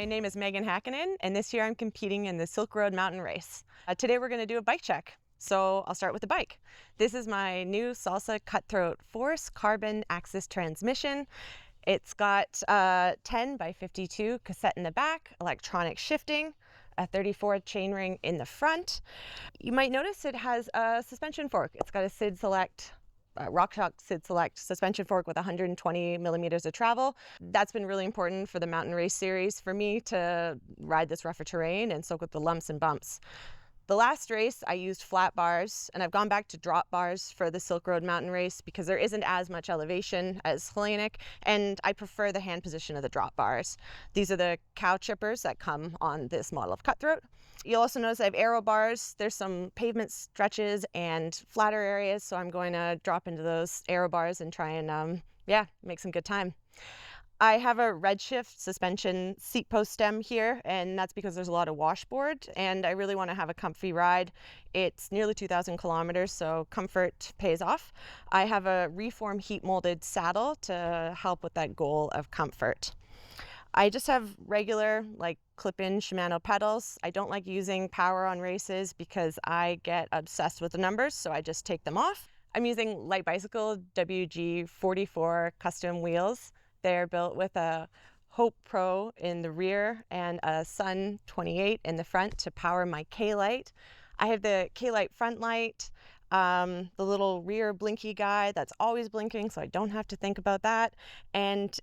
name is Meaghan Hackinen, and this year I'm competing in the Silk Road Mountain Race. Today we're going to do a bike check, so I'll start with the bike. This is my new Salsa Cutthroat Force carbon axis transmission. It's got 10 by 52 cassette in the back, electronic shifting, a 34 chainring in the front. You might notice it has a suspension fork. It's got a SID Select RockShox SID Select suspension fork with 120 millimeters of travel. That's been really important for the mountain race series for me to ride this rougher terrain and soak up the lumps and bumps. The last race I used flat bars, and I've gone back to drop bars for the Silk Road Mountain Race because there isn't as much elevation as Hellenic, and I prefer the hand position of the drop bars. These are the cow chippers that come on this model of Cutthroat. You'll also notice I have aero bars. There's some pavement stretches and flatter areas, so I'm going to drop into those aero bars and try and make some good time. I have a Redshift suspension seat post stem here, and that's because there's a lot of washboard and I really want to have a comfy ride. It's nearly 2,000 kilometers, so comfort pays off. I have a reform heat molded saddle to help with that goal of comfort. I just have regular clip-in Shimano pedals. I don't like using power on races because I get obsessed with the numbers, so I just take them off. I'm using Light Bicycle WG44 custom wheels. They're built with a Hope Pro in the rear and a Sun 28 in the front to power my K-Light. I have the K-Light front light, the little rear blinky guy that's always blinking, so I don't have to think about that. And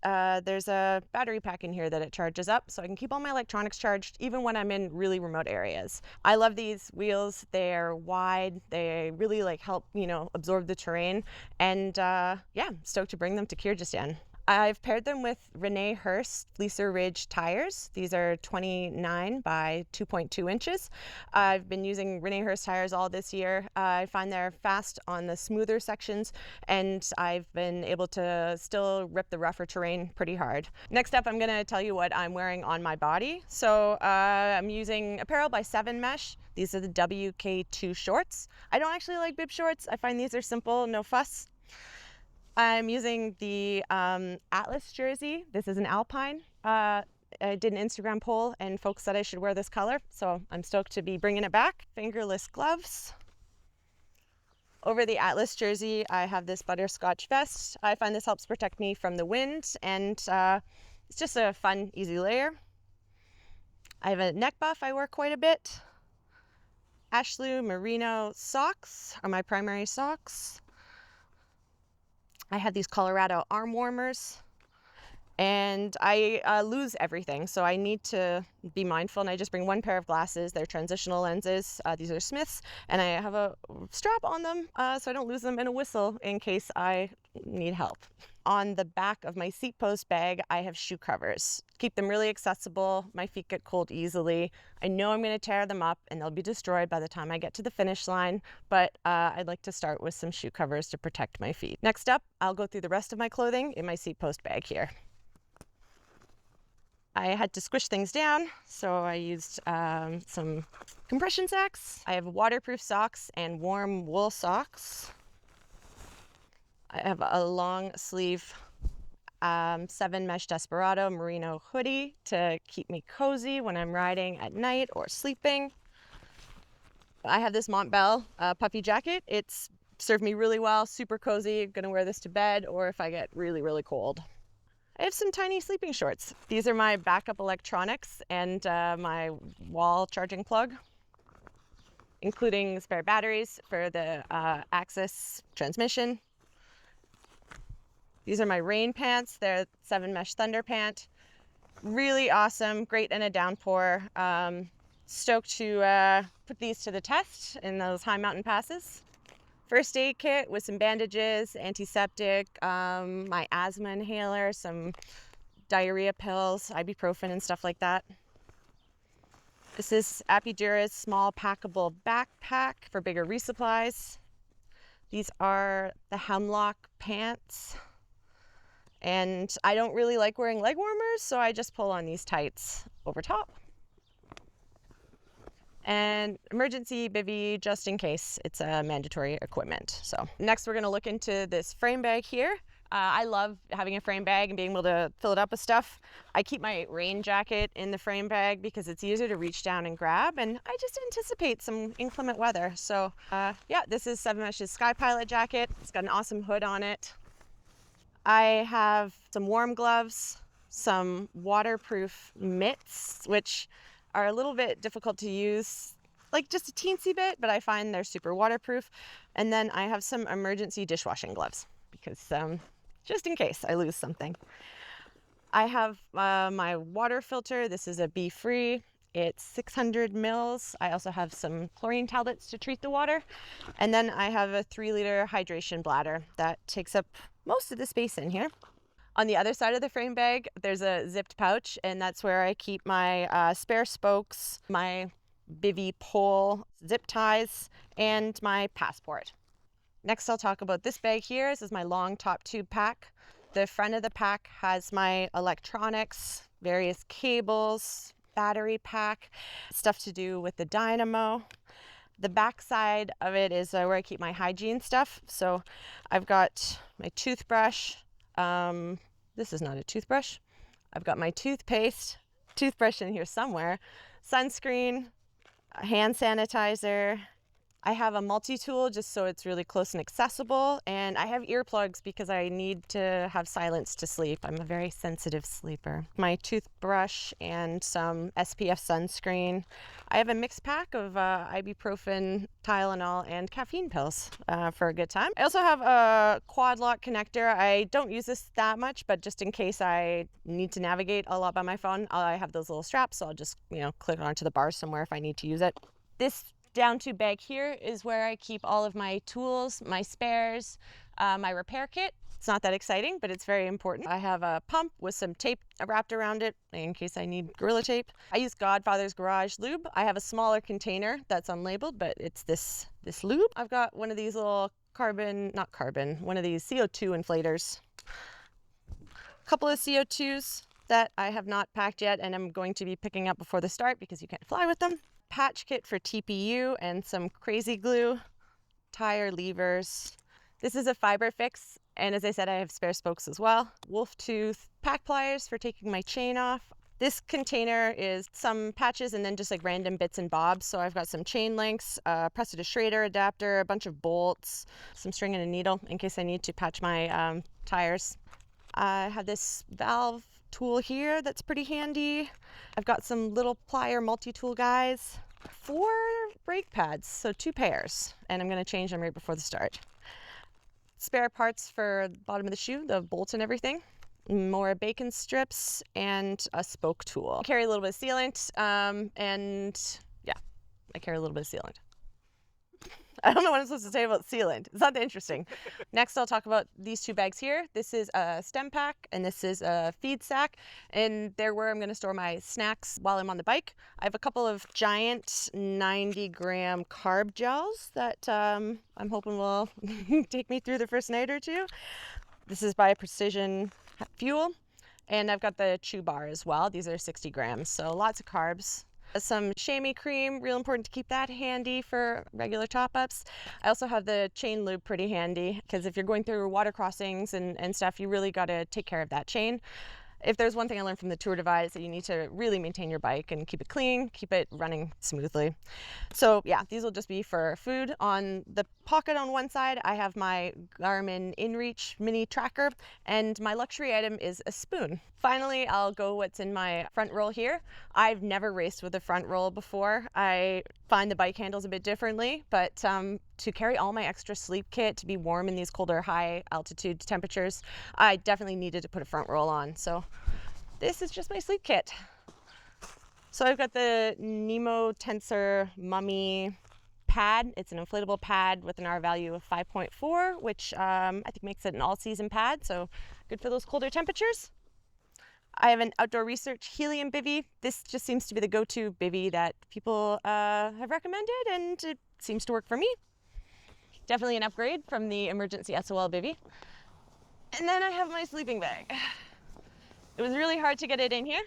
there's a battery pack in here that it charges up, so I can keep all my electronics charged even when I'm in really remote areas. I love these wheels. They're wide. They really help, absorb the terrain. And stoked to bring them to Kyrgyzstan. I've paired them with Rene Hurst Fleecer Ridge tires. These are 29 by 2.2 inches. I've been using Rene Hurst tires all this year. I find they're fast on the smoother sections, and I've been able to still rip the rougher terrain pretty hard. Next up, I'm going to tell you what I'm wearing on my body. So I'm using apparel by 7 Mesh. These are the WK2 shorts. I don't actually like bib shorts. I find these are simple, no fuss. I'm using the Atlas jersey. This is an alpine. I did an Instagram poll and folks said I should wear this color, so I'm stoked to be bringing it back. Fingerless gloves. Over the Atlas jersey, I have this butterscotch vest. I find this helps protect me from the wind, and it's just a fun, easy layer. I have a neck buff I wear quite a bit. Ashlew merino socks are my primary socks. I have these Colorado arm warmers, and I lose everything, so I need to be mindful, and I just bring one pair of glasses. They're transitional lenses. These are Smiths, and I have a strap on them so I don't lose them, and a whistle in case I need help. On the back of my seat post bag, I have shoe covers. Keep them really accessible. My feet get cold easily. I know I'm going to tear them up and they'll be destroyed by the time I get to the finish line, but I'd like to start with some shoe covers to protect my feet. Next up, I'll go through the rest of my clothing in my seat post bag here. I had to squish things down, so I used some compression sacks. I have waterproof socks and warm wool socks. I have a long sleeve 7 Mesh Desperado merino hoodie to keep me cozy when I'm riding at night or sleeping. I have this Montbell puffy jacket. It's served me really well, super cozy. I'm gonna wear this to bed or if I get really, really cold. I have some tiny sleeping shorts. These are my backup electronics and my wall charging plug, including spare batteries for the Axis transmission. These are my rain pants. They're 7 Mesh Thunder Pant. Really awesome, great in a downpour. Stoked to put these to the test in those high mountain passes. First aid kit with some bandages, antiseptic, my asthma inhaler, some diarrhea pills, ibuprofen and stuff like that. This is Apidura's small packable backpack for bigger resupplies. These are the Hemlock pants. And I don't really like wearing leg warmers, so I just pull on these tights over top. And emergency bivvy, just in case. It's a mandatory equipment. So next we're gonna look into this frame bag here. I love having a frame bag and being able to fill it up with stuff. I keep my rain jacket in the frame bag because it's easier to reach down and grab, and I just anticipate some inclement weather. So yeah, this is 7Mesh's Sky Pilot jacket. It's got an awesome hood on it. I have some warm gloves, some waterproof mitts, which are a little bit difficult to use, like just a teensy bit, but I find they're super waterproof. And then I have some emergency dishwashing gloves because just in case I lose something. I have my water filter. This is a Be-Free. It's 600 mils. I also have some chlorine tablets to treat the water. And then I have a 3-liter hydration bladder that takes up most of the space in here. On the other side of the frame bag, there's a zipped pouch, and that's where I keep my spare spokes, my bivy pole, zip ties, and my passport. Next, I'll talk about this bag here. This is my long top tube pack. The front of the pack has my electronics, various cables, battery pack, stuff to do with the dynamo. The back side of it is where I keep my hygiene stuff. So I've got my toothbrush. This is not a toothbrush. I've got my toothbrush in here somewhere, sunscreen, hand sanitizer. I have a multi-tool just so it's really close and accessible, and I have earplugs because I need to have silence to sleep. I'm a very sensitive sleeper. My toothbrush and some SPF sunscreen. I have a mixed pack of ibuprofen, Tylenol, and caffeine pills for a good time. I also have a quad lock connector. I don't use this that much, but just in case I need to navigate a lot by my phone, I have those little straps, so I'll just click onto the bar somewhere if I need to use it. This Downtube bag here is where I keep all of my tools, my spares, my repair kit. It's not that exciting, but it's very important. I have a pump with some tape wrapped around it in case I need Gorilla Tape. I use Godfather's Garage lube. I have a smaller container that's unlabeled, but it's this lube. I've got one of these little one of these CO2 inflators. A couple of CO2s that I have not packed yet and I'm going to be picking up before the start because you can't fly with them. Patch kit for TPU and some crazy glue, tire levers. This is a fiber fix, and as I said, I have spare spokes as well. Wolf tooth pack pliers for taking my chain off. This container is some patches and then just like random bits and bobs. So I've got some chain links, press it to Schrader adapter, a bunch of bolts, some string and a needle in case I need to patch my tires. I have this valve tool here that's pretty handy. I've got some little plier multi-tool guys, 4 brake pads, so 2 pairs, and I'm going to change them right before the start. Spare parts for the bottom of the shoe, the bolts and everything, more bacon strips, and a spoke tool. I carry a little bit of sealant, and yeah, I carry a little bit of sealant. I don't know what I'm supposed to say about sealant. It's not that interesting. Next, I'll talk about these 2 bags here. This is a stem pack and this is a feed sack. And they're where I'm going to store my snacks while I'm on the bike. I have a couple of giant 90-gram carb gels that I'm hoping will take me through the first night or 2. This is by Precision Fuel. And I've got the chew bar as well. These are 60 grams, so lots of carbs. Some chamois cream, real important to keep that handy for regular top-ups. I also have the chain lube pretty handy because if you're going through water crossings and stuff, you really got to take care of that chain. If there's one thing I learned from the Tour Divide, is that you need to really maintain your bike and keep it clean, keep it running smoothly. So yeah, these will just be for food. On the pocket on one side, I have my Garmin InReach mini tracker, and my luxury item is a spoon. Finally, I'll go what's in my front roll here. I've never raced with a front roll before. I find the bike handles a bit differently, but to carry all my extra sleep kit, to be warm in these colder high altitude temperatures, I definitely needed to put a front roll on. So this is just my sleep kit. So I've got the Nemo Tensor Mummy pad. It's an inflatable pad with an R value of 5.4, which I think makes it an all-season pad, so good for those colder temperatures. I have an Outdoor Research helium bivy. This just seems to be the go-to bivy that people have recommended, and it seems to work for me. Definitely an upgrade from the emergency SOL bivy. And then I have my sleeping bag. It was really hard to get it in here.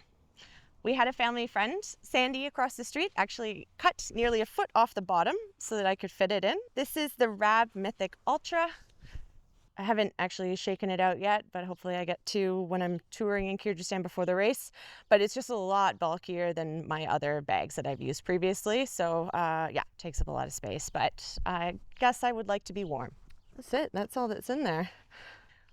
We had a family friend, Sandy, across the street, actually cut nearly a foot off the bottom so that I could fit it in. This is the Rab Mythic Ultra. I haven't actually shaken it out yet, but hopefully I get to when I'm touring in Kyrgyzstan before the race. But it's just a lot bulkier than my other bags that I've used previously. So yeah, takes up a lot of space, but I guess I would like to be warm. That's it. That's all that's in there.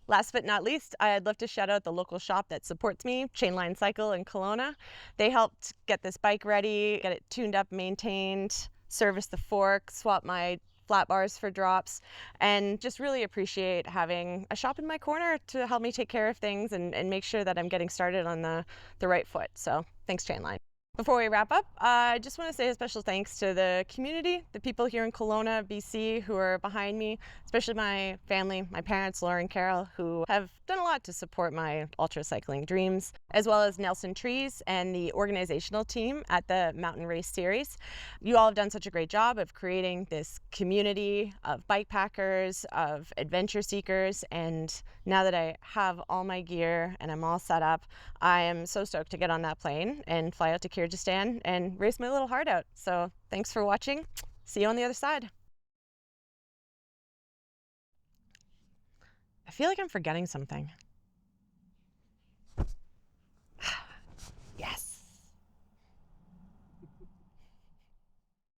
Last but not least, I'd love to shout out the local shop that supports me, Chainline Cycle in Kelowna. They helped get this bike ready, get it tuned up, maintained, service the fork, swap my flat bars for drops, and just really appreciate having a shop in my corner to help me take care of things and make sure that I'm getting started on the right foot. So thanks, Chainline. Before we wrap up, I just want to say a special thanks to the community, the people here in Kelowna, BC, who are behind me, especially my family, my parents, Laura and Carol, who have done a lot to support my ultra cycling dreams, as well as Nelson Trees and the organizational team at the Mountain Race Series. You all have done such a great job of creating this community of bike packers, of adventure seekers, and now that I have all my gear and I'm all set up, I am so stoked to get on that plane and fly out to Kyrgyzstan and race my little heart out. So thanks for watching. See you on the other side. I feel like I'm forgetting something.